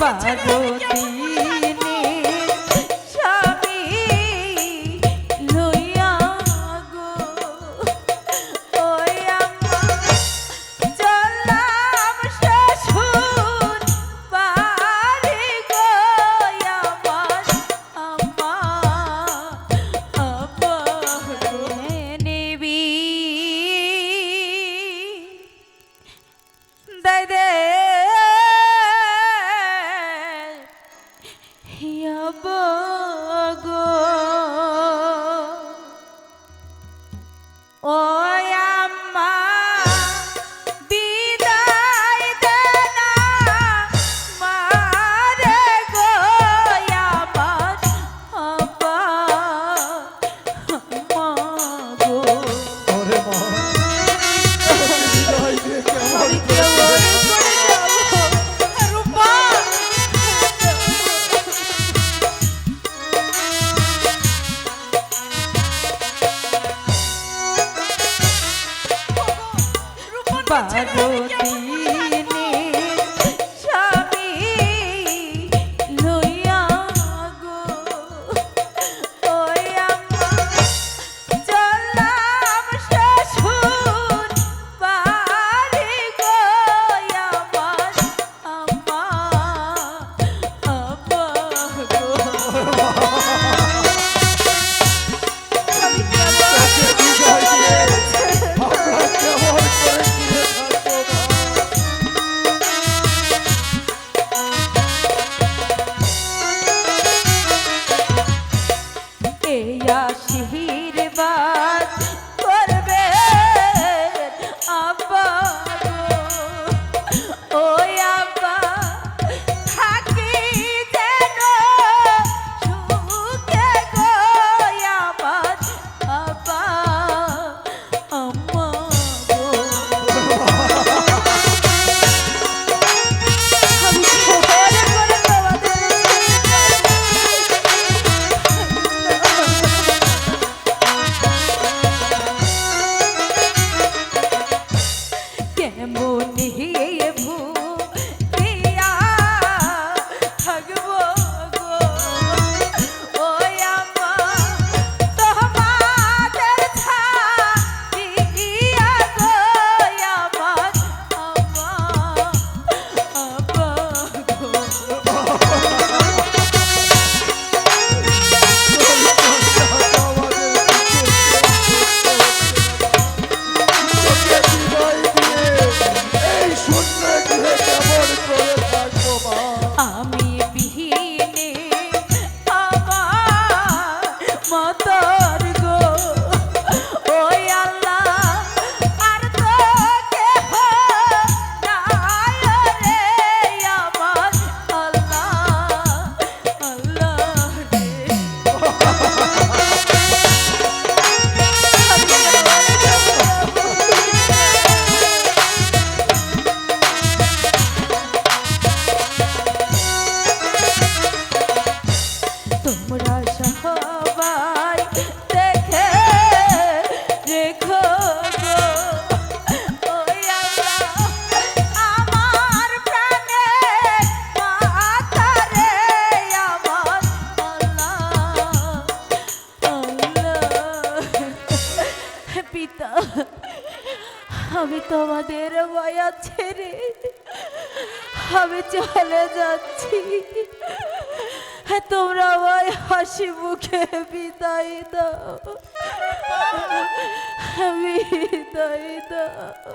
পার্বতী স্বামী লইয়া গো ওই আমার চললাম শ্বশুর বাড়ি গো আমার আম্মা আপনে নিবি দাই দে গো ও আম্মা বিদায় দে না মারে গো আমার আব্বা আম্মা গো ওরে মা বিদায় দিয়ে কেমন পার্বতী স্বামী লইয়া গো ওই আমার চললাম শ্বশুর বাড়ি গো আমার আম্মা আব্বা গো আমি বিদায় দিয়ে আমরা কেমন করে ঘুরে থাকবো মা এই আশীর্বাদ করবে আব্বা গো ওই আব্বা থাকি যেন সুখে গো আমার আব্বা আম্মা গো আমি ঘরে করে কেমন ভুলিয়া থাকবো গো ওই আমার তোমাদের ছাড়িয়া গো আমার আম্মা আব্বা গো আমি বিহীনে আমার মতর গো ওই আল্লাহ আর তো কেহ নাই রে আমার আল্লাহ আল্লাহ রে তোমরা সবাই দেখে রেখো গো ওই আল্লাহ আমার প্রাণে মাতা রে আমার আল্লাহ আল্লাহ পিতা আমি তোমাদের মায়া ছেড়ে আমি চলে যাচ্ছি তোমরা আমায় হাসি মুখে বিদায় দাও বিদায় দাও